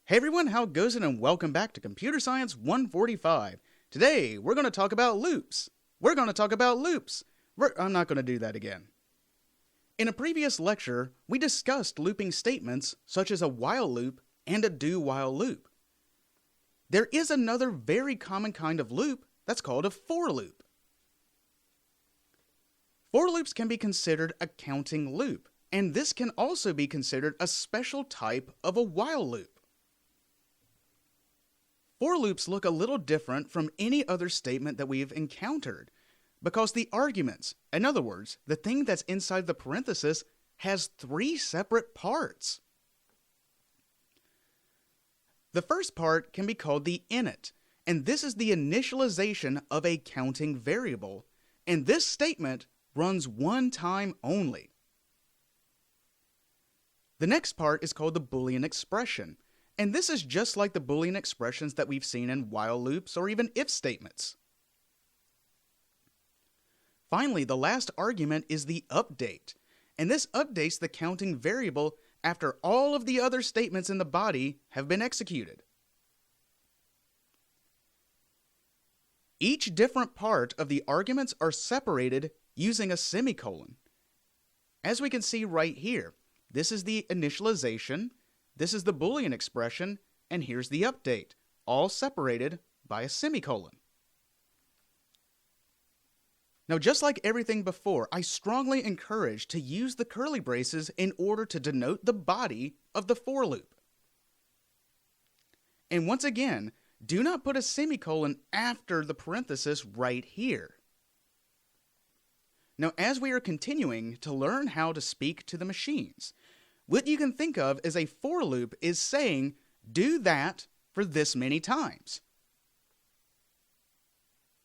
Hey everyone, how goes it, and welcome back to Computer Science 145. Today, we're going to talk about loops. I'm not going to do that again. In a previous lecture, we discussed looping statements such as a while loop and a do-while loop. There is another very common kind of loop that's called a for loop. For loops can be considered a counting loop, and this can also be considered a special type of a while loop. For loops look a little different from any other statement that we've encountered because the arguments, in other words, the thing that's inside the parenthesis, has three separate parts. The first part can be called the init, and this is the initialization of a counting variable, and this statement runs one time only. The next part is called the Boolean expression, and this is just like the Boolean expressions that we've seen in while loops or even if statements. Finally, the last argument is the update, and this updates the counting variable after all of the other statements in the body have been executed. Each different part of the arguments are separated using a semicolon. As we can see right here, this is the initialization, this is the Boolean expression, and here's the update, all separated by a semicolon. Now, just like everything before, I strongly encourage to use the curly braces in order to denote the body of the for loop. And once again, do not put a semicolon after the parenthesis right here. Now, as we are continuing to learn how to speak to the machines, what you can think of as a for loop is saying, do that for this many times.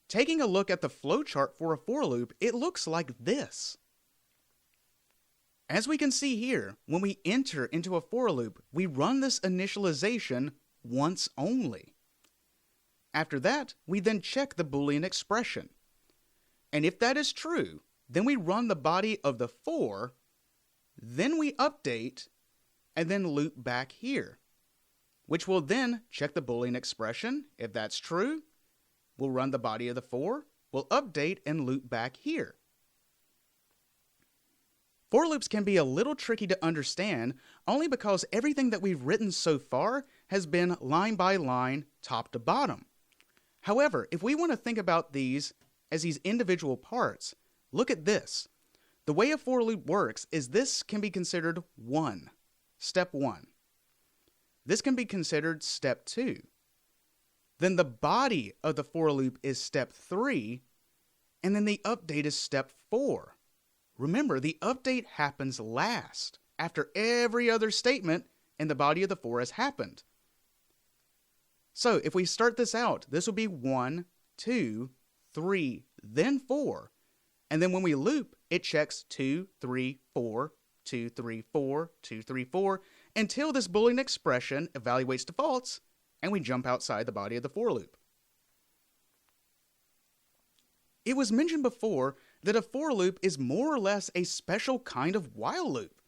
Taking a look at the flowchart for a for loop, it looks like this. As we can see here, when we enter into a for loop, we run this initialization once only. After that, we then check the Boolean expression. And if that is true, then we run the body of the for, then we update, and then loop back here, which will then check the Boolean expression. If that's true, we'll run the body of the for, we'll update, and loop back here. For loops can be a little tricky to understand only because everything that we've written so far has been line by line, top to bottom. However, if we want to think about these as these individual parts, look at this. The way a for loop works is this can be considered step 1. This can be considered step 2. Then the body of the for loop is step 3, and then the update is step 4. Remember, the update happens last, after every other statement in the body of the for has happened. So if we start this out, this will be 1, 2, 3, then 4. And then when we loop, it checks 2, 3, 4, 2, 3, 4, 2, 3, 4, until this Boolean expression evaluates to false, and we jump outside the body of the for loop. It was mentioned before that a for loop is more or less a special kind of while loop.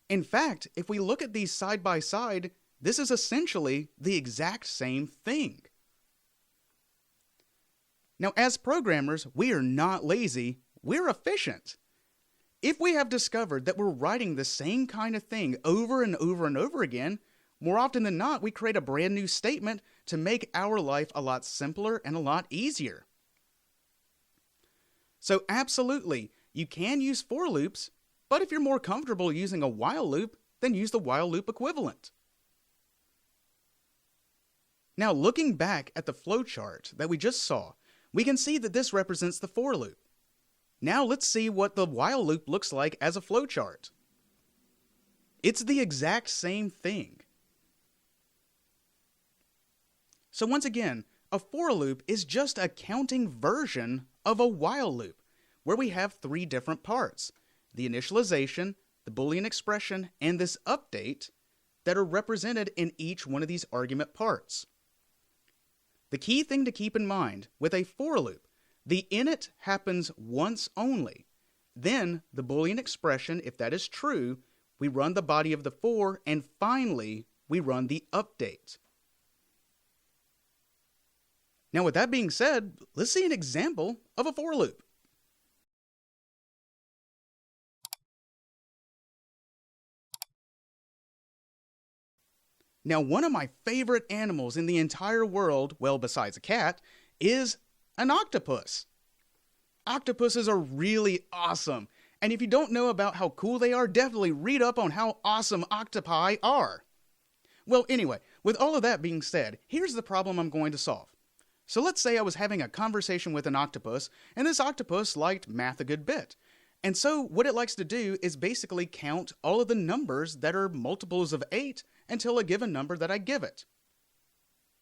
In fact, if we look at these side by side, this is essentially the exact same thing. Now, as programmers, we are not lazy, we're efficient. If we have discovered that we're writing the same kind of thing over and over and over again, more often than not, we create a brand new statement to make our life a lot simpler and a lot easier. So absolutely, you can use for loops, but if you're more comfortable using a while loop, then use the while loop equivalent. Now, looking back at the flowchart that we just saw, we can see that this represents the for loop. Now let's see what the while loop looks like as a flowchart. It's the exact same thing. So once again, a for loop is just a counting version of a while loop, where we have three different parts: the initialization, the Boolean expression, and this update that are represented in each one of these argument parts. The key thing to keep in mind with a for loop, the init happens once only. Then the Boolean expression, if that is true, we run the body of the for, and finally we run the update. Now with that being said, let's see an example of a for loop. Now one of my favorite animals in the entire world, well besides a cat, is an octopus. Octopuses are really awesome, and if you don't know about how cool they are, definitely read up on how awesome octopi are. Well, anyway, with all of that being said, here's the problem I'm going to solve. So let's say I was having a conversation with an octopus, and this octopus liked math a good bit. And so what it likes to do is basically count all of the numbers that are multiples of 8 until a given number that I give it.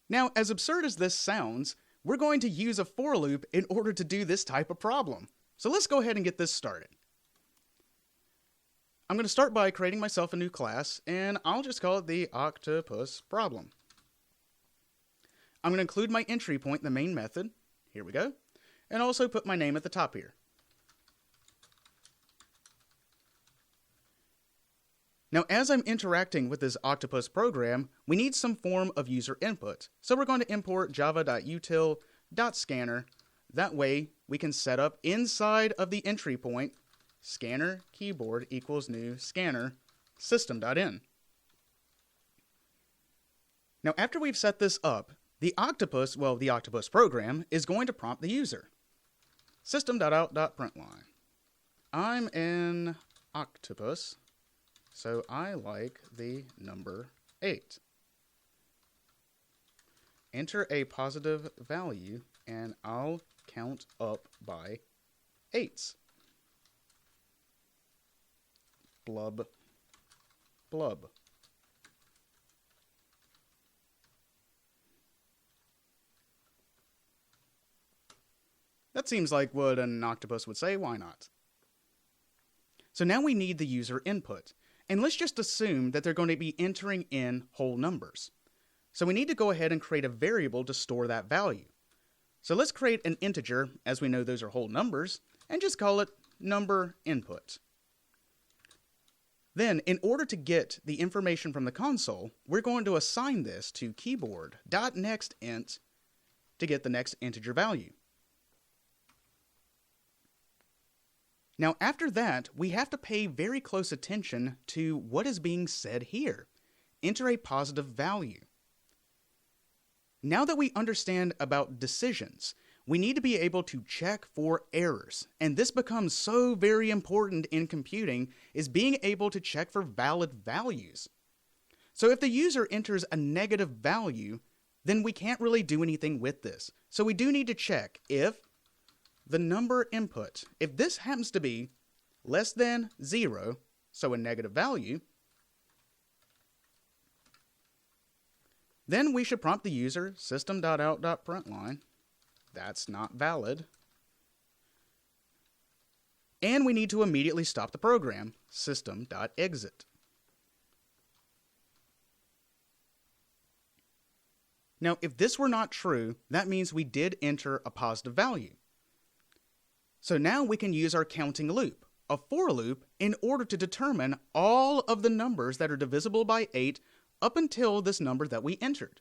Now, as absurd as this sounds, we're going to use a for loop in order to do this type of problem. So let's go ahead and get this started. I'm going to start by creating myself a new class, and I'll just call it the octopus problem. I'm going to include my entry point in the main method. Here we go. And also put my name at the top here. Now, as I'm interacting with this octopus program, we need some form of user input. So we're going to import java.util.scanner. That way, we can set up inside of the entry point, scanner keyboard equals new scanner system.in. Now, after we've set this up, the octopus program is going to prompt the user. System.out.println. I'm an octopus, so I like the number 8. Enter a positive value, and I'll count up by 8s. Blub, blub. That seems like what an octopus would say, why not? So now we need the user input. And let's just assume that they're going to be entering in whole numbers. So we need to go ahead and create a variable to store that value. So let's create an integer, as we know those are whole numbers, and just call it number input. Then, in order to get the information from the console, we're going to assign this to keyboard.nextInt to get the next integer value. Now, after that, we have to pay very close attention to what is being said here. Enter a positive value. Now that we understand about decisions, we need to be able to check for errors. And this becomes so very important in computing, is being able to check for valid values. So if the user enters a negative value, then we can't really do anything with this. So we do need to check if the number input, if this happens to be less than 0, so a negative value, then we should prompt the user system.out.println. That's not valid. And we need to immediately stop the program, system.exit. Now, if this were not true, that means we did enter a positive value. So now we can use our counting loop, a for loop, in order to determine all of the numbers that are divisible by 8 up until this number that we entered.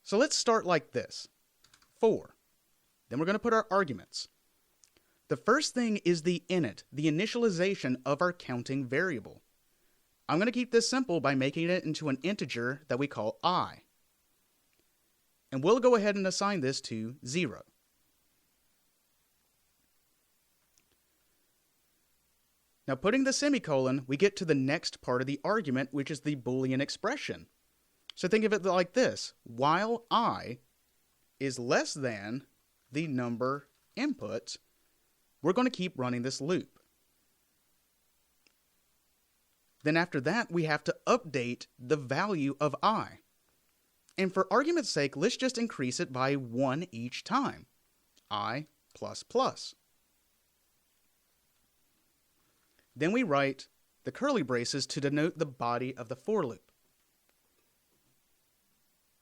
So let's start like this. 4. Then we're going to put our arguments. The first thing is the init, the initialization of our counting variable. I'm going to keep this simple by making it into an integer that we call I. And we'll go ahead and assign this to 0. Now, putting the semicolon, we get to the next part of the argument, which is the Boolean expression. So think of it like this. While I is less than the number input, we're going to keep running this loop. Then after that, we have to update the value of I. And for argument's sake, let's just increase it by 1 each time. I plus plus. Then we write the curly braces to denote the body of the for loop.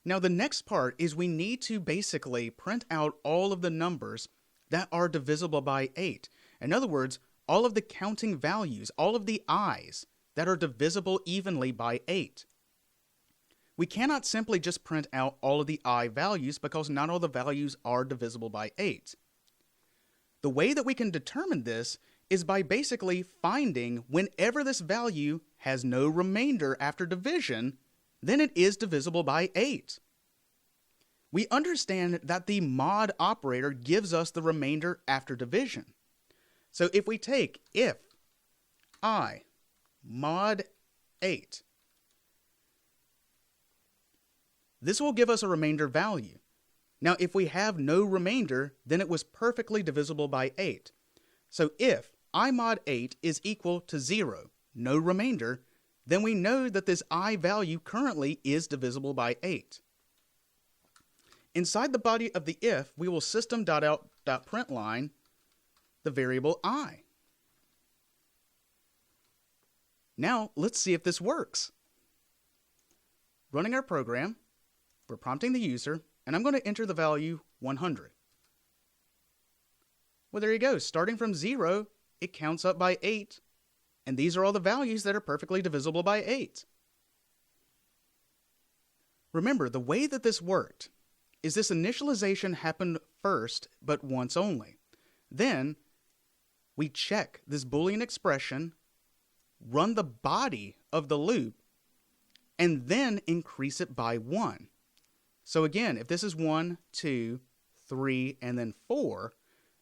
Now the next part is we need to basically print out all of the numbers that are divisible by 8. In other words, all of the counting values, all of the i's that are divisible evenly by 8. We cannot simply just print out all of the I values because not all the values are divisible by 8. The way that we can determine this is by basically finding whenever this value has no remainder after division, then it is divisible by 8. We understand that the mod operator gives us the remainder after division. So if we take if I mod 8, this will give us a remainder value. Now, if we have no remainder, then it was perfectly divisible by 8. So if I mod 8 is equal to 0, no remainder, then we know that this I value currently is divisible by 8. Inside the body of the if, we will system.out.println the variable I. Now, let's see if this works. Running our program, we're prompting the user, and I'm going to enter the value 100. Well, there you go. Starting from 0, it counts up by 8, and these are all the values that are perfectly divisible by 8. Remember, the way that this worked is this initialization happened first, but once only. Then, we check this Boolean expression, run the body of the loop, and then increase it by 1. So again, if this is 1, 2, 3, and then 4,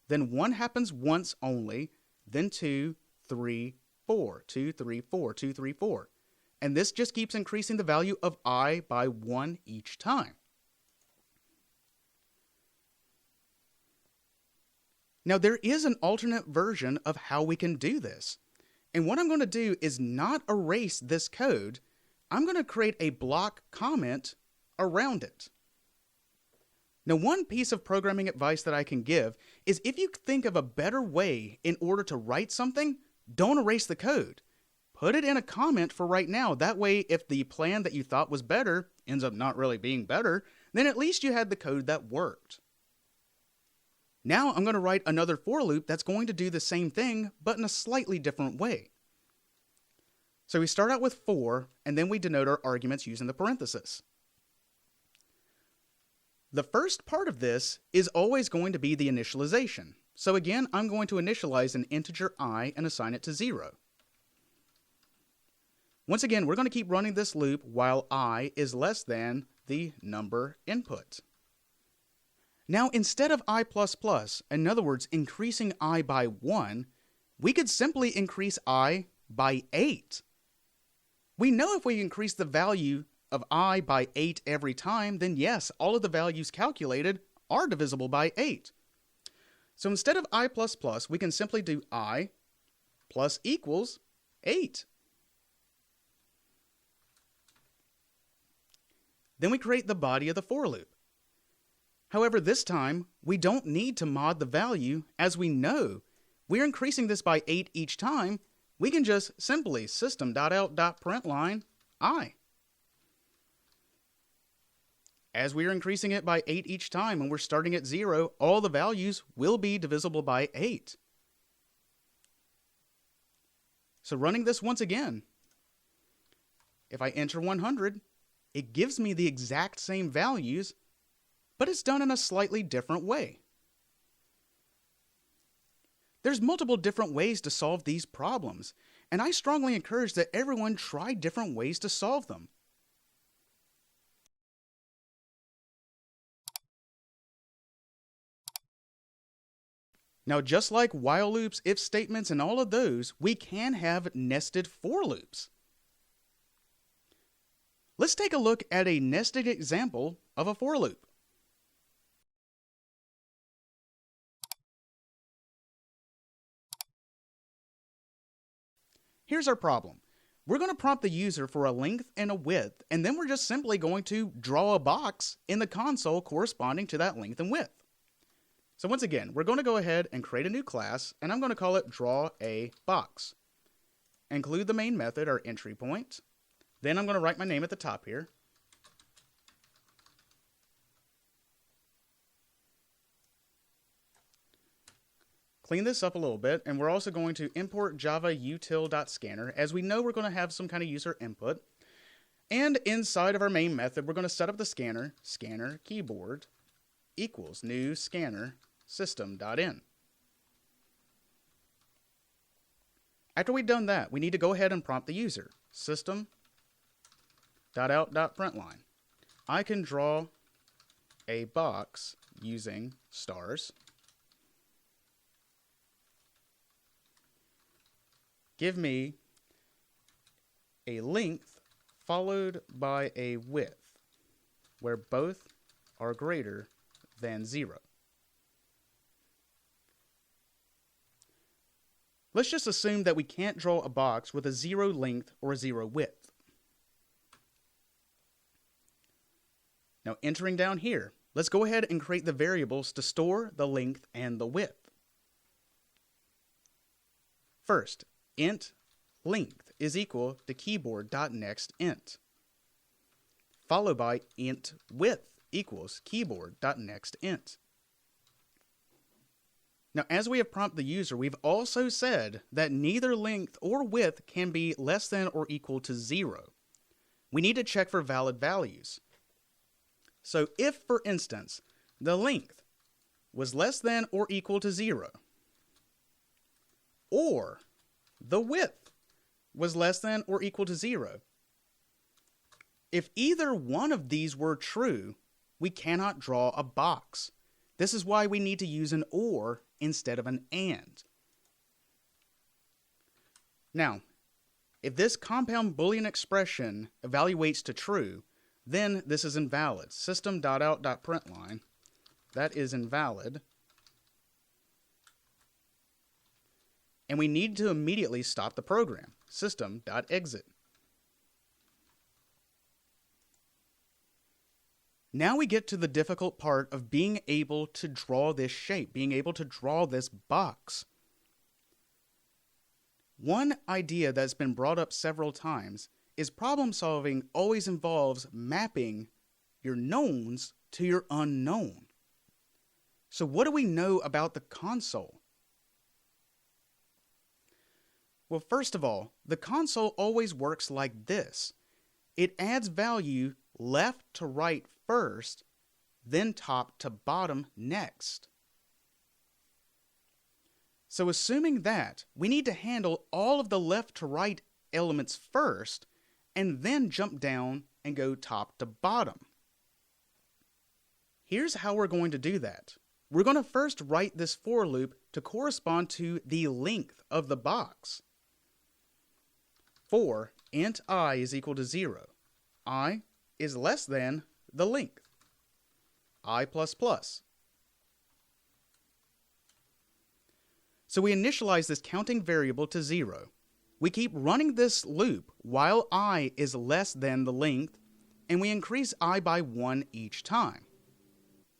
then 1 happens once only, then 2, 3, 4, 2, 3, 4, 2, 3, 4. And this just keeps increasing the value of I by 1 each time. Now, there is an alternate version of how we can do this. And what I'm going to do is not erase this code. I'm going to create a block comment around it. Now, one piece of programming advice that I can give is if you think of a better way in order to write something, don't erase the code. Put it in a comment for right now. That way, if the plan that you thought was better ends up not really being better, then at least you had the code that worked. Now I'm going to write another for loop that's going to do the same thing, but in a slightly different way. So we start out with for, and then we denote our arguments using the parenthesis. The first part of this is always going to be the initialization. So again, I'm going to initialize an integer I and assign it to 0. Once again, we're going to keep running this loop while I is less than the number input. Now, instead of I++, in other words, increasing I by 1, we could simply increase I by 8. We know if we increase the value of I by 8 every time, then yes, all of the values calculated are divisible by 8. So instead of I++, we can simply do I plus equals 8. Then we create the body of the for loop. However, this time, we don't need to mod the value, as we know we're increasing this by 8 each time. We can just simply system.out.println I. As we are increasing it by 8 each time and we're starting at 0, all the values will be divisible by 8. So running this once again, if I enter 100, it gives me the exact same values, but it's done in a slightly different way. There's multiple different ways to solve these problems, and I strongly encourage that everyone try different ways to solve them. Now, just like while loops, if statements, and all of those, we can have nested for loops. Let's take a look at a nested example of a for loop. Here's our problem. We're going to prompt the user for a length and a width, and then we're just simply going to draw a box in the console corresponding to that length and width. So once again, we're going to go ahead and create a new class, and I'm going to call it drawABox. Include the main method, our entry point. Then I'm going to write my name at the top here. clean this up a little bit, and we're also going to import java util.scanner, as we know we're going to have some kind of user input. And inside of our main method, we're going to set up the scanner, scanner keyboard equals new scanner system.in. After we've done that, we need to go ahead and prompt the user, system.out.println. I can draw a box using stars. Give me a length followed by a width where both are greater than 0. Let's just assume that we can't draw a box with a 0 length or a 0 width. Now, entering down here, let's go ahead and create the variables to store the length and the width. First, int length is equal to keyboard.nextInt, followed by int width equals keyboard.nextInt. Now, as we have prompted the user, we've also said that neither length or width can be less than or equal to 0. We need to check for valid values. So if, for instance, the length was less than or equal to 0, or the width was less than or equal to 0, if either one of these were true, we cannot draw a box. This is why we need to use an or instead of an and. Now, if this compound Boolean expression evaluates to true, then this is invalid. System.out.println, that is invalid. And we need to immediately stop the program. System.exit. Now we get to the difficult part of being able to draw this shape, being able to draw this box. One idea that's been brought up several times is problem solving always involves mapping your knowns to your unknown. So what do we know about the console? Well, first of all, the console always works like this. It adds value left to right first, then top to bottom next. So assuming that, we need to handle all of the left to right elements first, and then jump down and go top to bottom. Here's how we're going to do that. We're going to first write this for loop to correspond to the length of the box. For int I is equal to 0. I is less than the length, I++. So we initialize this counting variable to 0. We keep running this loop while I is less than the length, and we increase I by 1 each time.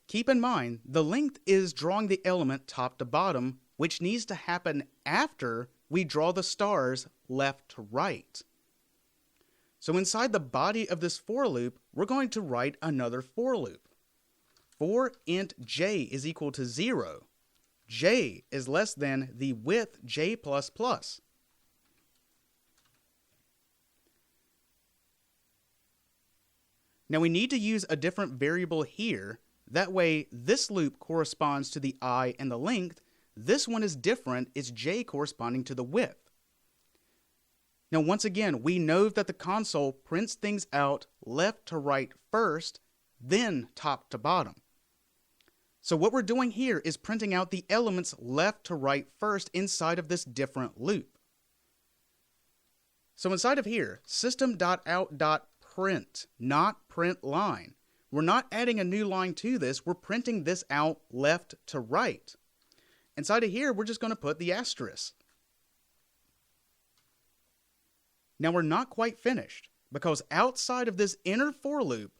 Keep in mind, the length is drawing the element top to bottom, which needs to happen after we draw the stars left to right. So inside the body of this for loop, we're going to write another for loop. For int j is equal to 0, j is less than the width j++. Now we need to use a different variable here. That way this loop corresponds to the I and the length. This one is different, it's j corresponding to the width. Now once again, we know that the console prints things out left to right first, then top to bottom. So what we're doing here is printing out the elements left to right first inside of this different loop. So inside of here, system.out.print, not print line. We're not adding a new line to this, we're printing this out left to right. Inside of here, we're just going to put the asterisk. Now we're not quite finished, because outside of this inner for loop,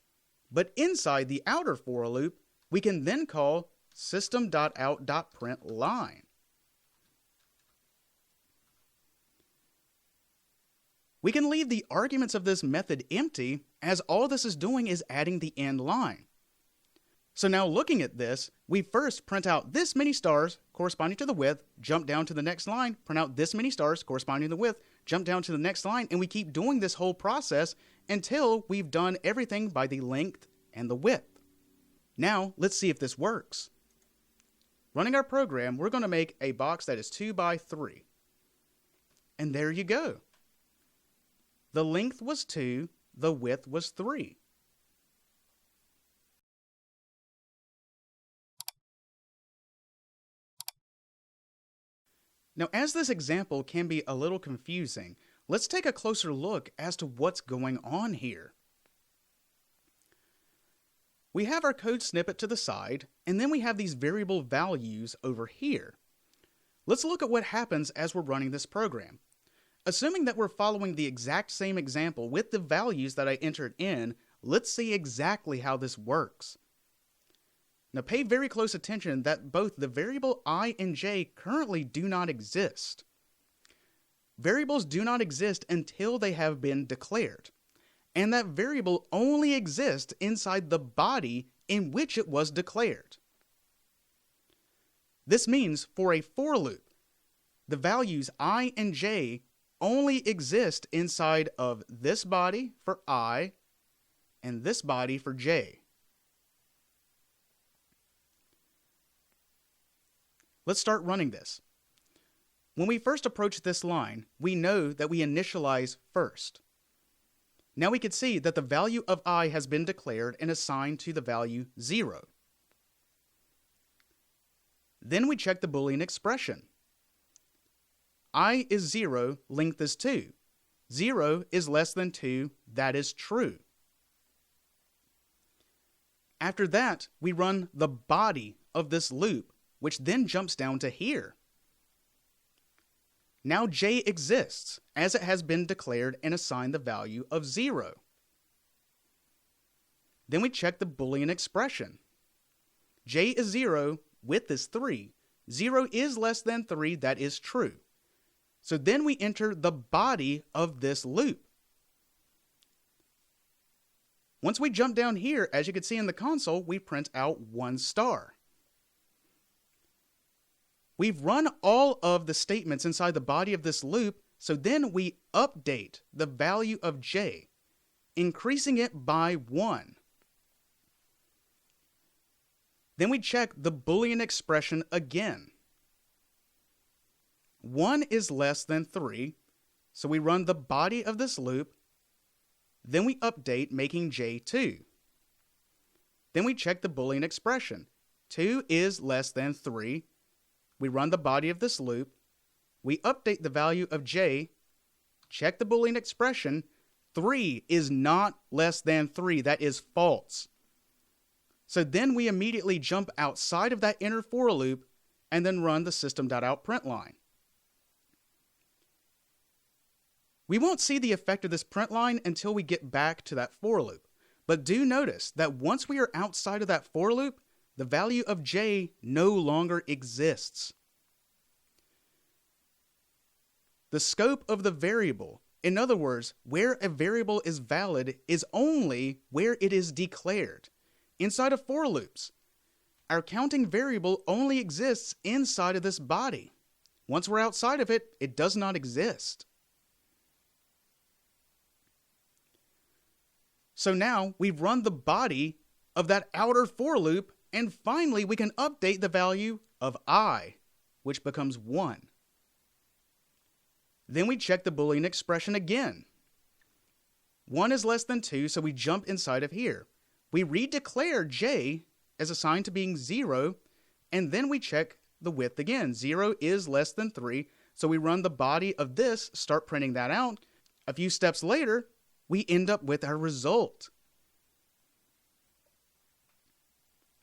but inside the outer for loop, we can then call system.out.println. We can leave the arguments of this method empty, as all this is doing is adding the end line. So now looking at this, we first print out this many stars corresponding to the width, jump down to the next line, print out this many stars corresponding to the width, jump down to the next line, and we keep doing this whole process until we've done everything by the length and the width. Now, let's see if this works. Running our program, we're going to make a box that is 2 by 3. And there you go. The length was 2, the width was 3. Now, as this example can be a little confusing, let's take a closer look as to what's going on here. We have our code snippet to the side, and then we have these variable values over here. Let's look at what happens as we're running this program. Assuming that we're following the exact same example with the values that I entered in, let's see exactly how this works. Now pay very close attention that both the variable I and j currently do not exist. Variables do not exist until they have been declared, and that variable only exists inside the body in which it was declared. This means for a for loop, the values I and j only exist inside of this body for I and this body for j. Let's start running this. When we first approach this line, we know that we initialize first. Now we can see that the value of I has been declared and assigned to the value 0. Then we check the Boolean expression. I is 0, length is 2. 0 is less than 2, that is true. After that, we run the body of this loop, which then jumps down to here. Now j exists, as it has been declared and assigned the value of 0. Then we check the Boolean expression. J is 0, width is 3. 0 is less than 3, that is true. So then we enter the body of this loop. Once we jump down here, as you can see in the console, we print out 1 star. We've run all of the statements inside the body of this loop, so then we update the value of j, increasing it by 1. Then we check the Boolean expression again. 1 is less than 3, so we run the body of this loop, then we update making j 2. Then we check the Boolean expression. 2 is less than 3. We run the body of this loop, we update the value of j, check the Boolean expression. 3 is not less than 3, that is false. So then we immediately jump outside of that inner for loop and then run the system.out print line. We won't see the effect of this print line until we get back to that for loop, but do notice that once we are outside of that for loop, the value of j no longer exists. The scope of the variable, in other words, where a variable is valid, is only where it is declared. Inside of for loops, our counting variable only exists inside of this body. Once we're outside of it, it does not exist. So now we've run the body of that outer for loop, and finally we can update the value of I, which becomes 1. Then we check the Boolean expression again. 1 is less than 2, so we jump inside of here. We redeclare j as assigned to being 0, and then we check the width again. 0 is less than 3, so we run the body of this, start printing that out. A few steps later, we end up with our result.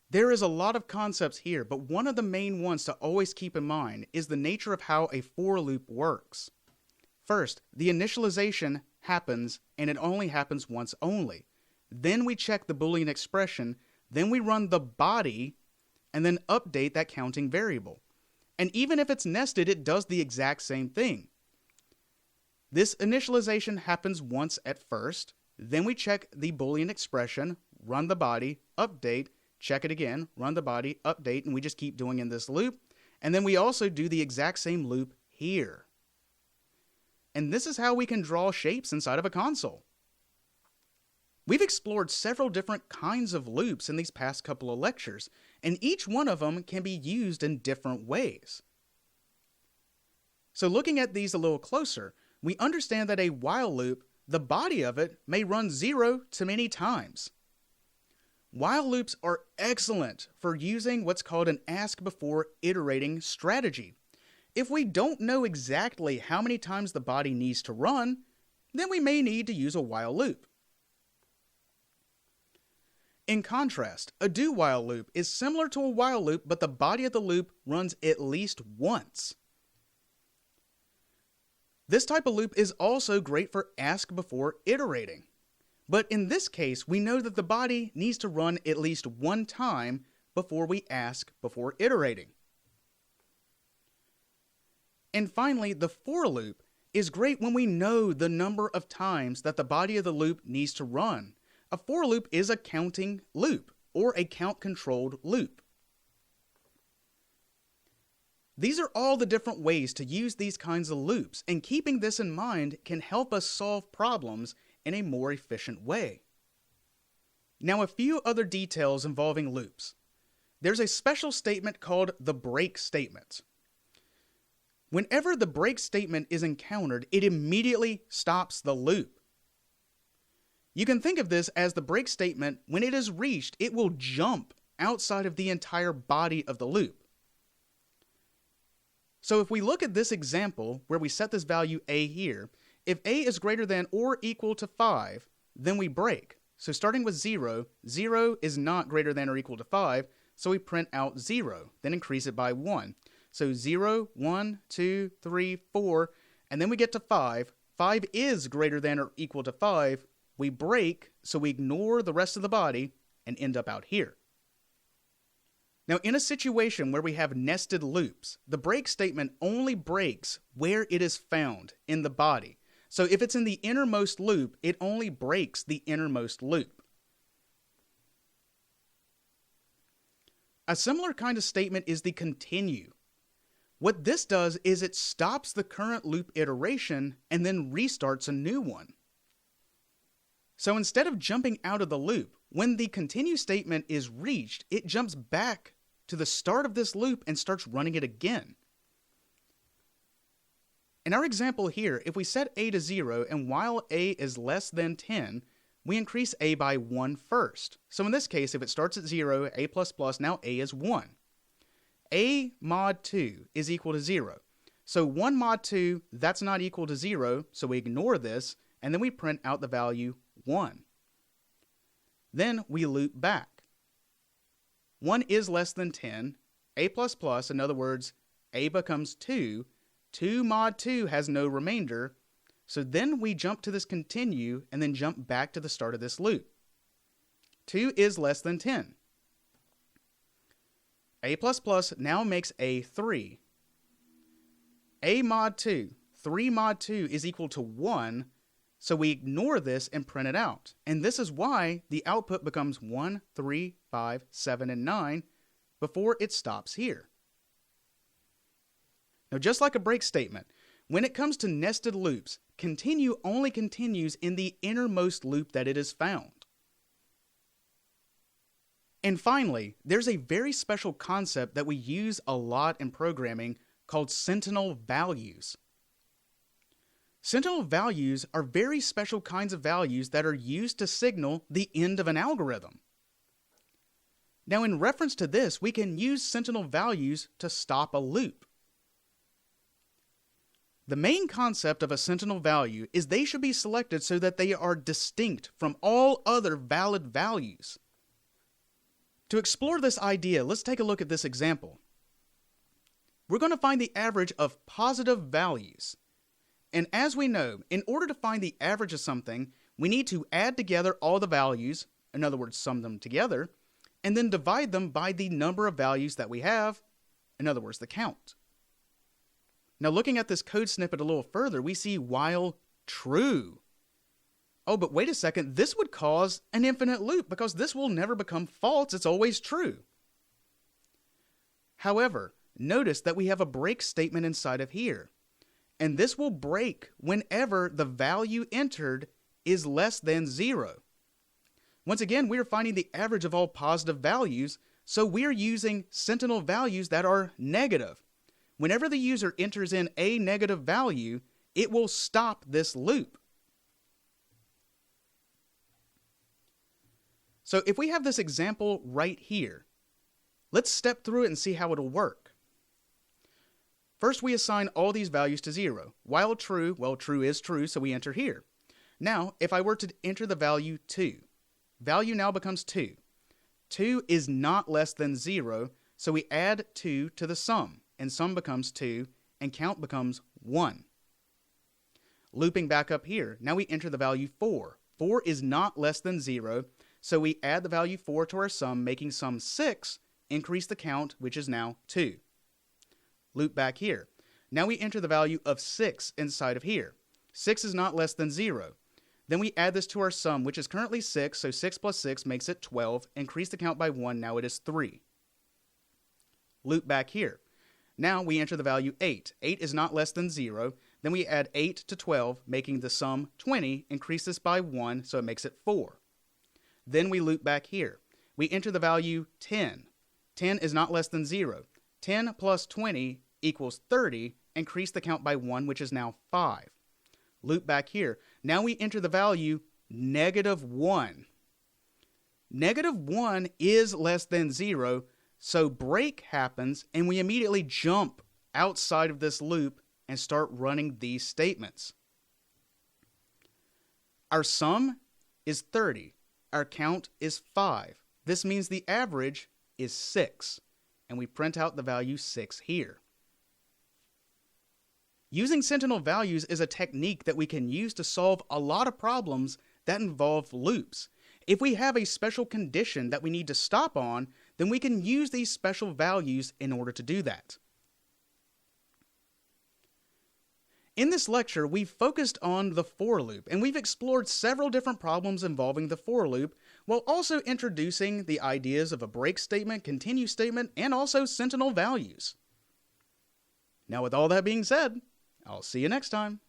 There is a lot of concepts here, but one of the main ones to always keep in mind is the nature of how a for loop works. First, the initialization happens, and it only happens once only. Then we check the Boolean expression, then we run the body, and then update that counting variable. And even if it's nested, it does the exact same thing. This initialization happens once at first, then we check the Boolean expression, run the body, update, check it again, run the body, update, and we just keep doing in this loop. And then we also do the exact same loop here. And this is how we can draw shapes inside of a console. We've explored several different kinds of loops in these past couple of lectures, and each one of them can be used in different ways. So looking at these a little closer, we understand that a while loop, the body of it may run 0 to many times. While loops are excellent for using what's called an ask before iterating strategy. If we don't know exactly how many times the body needs to run, then we may need to use a while loop. In contrast, a do while loop is similar to a while loop, but the body of the loop runs at least once. This type of loop is also great for ask before iterating. But in this case, we know that the body needs to run at least one time before we ask before iterating. And finally, the for loop is great when we know the number of times that the body of the loop needs to run. A for loop is a counting loop, or a count-controlled loop. These are all the different ways to use these kinds of loops, and keeping this in mind can help us solve problems in a more efficient way. Now, a few other details involving loops. There's a special statement called the break statement. Whenever the break statement is encountered, it immediately stops the loop. You can think of this as the break statement, when it is reached, it will jump outside of the entire body of the loop. So if we look at this example, where we set this value a here, if a is greater than or equal to 5, then we break. So starting with 0, 0 is not greater than or equal to 5, so we print out 0, then increase it by 1. So 0, 1, 2, 3, 4, and then we get to 5. 5 is greater than or equal to 5. We break, so we ignore the rest of the body and end up out here. Now, in a situation where we have nested loops, the break statement only breaks where it is found in the body. So if it's in the innermost loop, it only breaks the innermost loop. A similar kind of statement is the continue. What this does is it stops the current loop iteration and then restarts a new one. So instead of jumping out of the loop, when the continue statement is reached, it jumps back to the start of this loop and starts running it again. In our example here, if we set a to 0 and while a is less than 10, we increase a by 1 first. So in this case, if it starts at 0, a++, now a is 1. A mod 2 is equal to 0. So 1 mod 2, that's not equal to 0, so we ignore this, and then we print out the value 1. Then we loop back. 1 is less than 10, a++, in other words, a becomes 2, 2 mod 2 has no remainder, so then we jump to this continue and then jump back to the start of this loop. 2 is less than 10. A++ now makes a 3. A mod 2, 3 mod 2 is equal to 1, so we ignore this and print it out. And this is why the output becomes 1, 3, 5, 7, and 9 before it stops here. Now, just like a break statement, when it comes to nested loops, continue only continues in the innermost loop that it is found. And finally, there's a very special concept that we use a lot in programming called sentinel values. Sentinel values are very special kinds of values that are used to signal the end of an algorithm. Now, in reference to this, we can use sentinel values to stop a loop. The main concept of a sentinel value is they should be selected so that they are distinct from all other valid values. To explore this idea, let's take a look at this example. We're going to find the average of positive values. And as we know, in order to find the average of something, we need to add together all the values, in other words, sum them together, and then divide them by the number of values that we have, in other words, the count. Now, looking at this code snippet a little further, we see while true. Oh, but wait a second, this would cause an infinite loop because this will never become false, it's always true. However, notice that we have a break statement inside of here, and this will break whenever the value entered is less than 0. Once again, we are finding the average of all positive values, so we're using sentinel values that are negative. Whenever the user enters in a negative value, it will stop this loop. So if we have this example right here, let's step through it and see how it'll work. First, we assign all these values to 0. While true, well, true is true, so we enter here. Now, if I were to enter the value 2, value now becomes 2. 2 is not less than 0, so we add 2 to the sum, and sum becomes 2, and count becomes 1. Looping back up here, now we enter the value 4. 4 is not less than 0, so we add the value 4 to our sum, making sum 6, increase the count, which is now 2. Loop back here. Now we enter the value of 6 inside of here. 6 is not less than 0. Then we add this to our sum, which is currently 6, so 6 plus 6 makes it 12. Increase the count by 1, now it is 3. Loop back here. Now we enter the value 8. 8 is not less than 0. Then we add 8 to 12, making the sum 20. Increase this by 1, so it makes it 4. Then we loop back here. We enter the value 10. 10 is not less than 0. 10 plus 20 equals 30. Increase the count by 1, which is now 5. Loop back here. Now we enter the value -1. -1 is less than 0, so break happens, and we immediately jump outside of this loop and start running these statements. Our sum is 30. Our count is 5. This means the average is 6, and we print out the value 6 here. Using sentinel values is a technique that we can use to solve a lot of problems that involve loops. If we have a special condition that we need to stop on, then we can use these special values in order to do that. In this lecture, we've focused on the for loop, and we've explored several different problems involving the for loop, while also introducing the ideas of a break statement, continue statement, and also sentinel values. Now, with all that being said, I'll see you next time.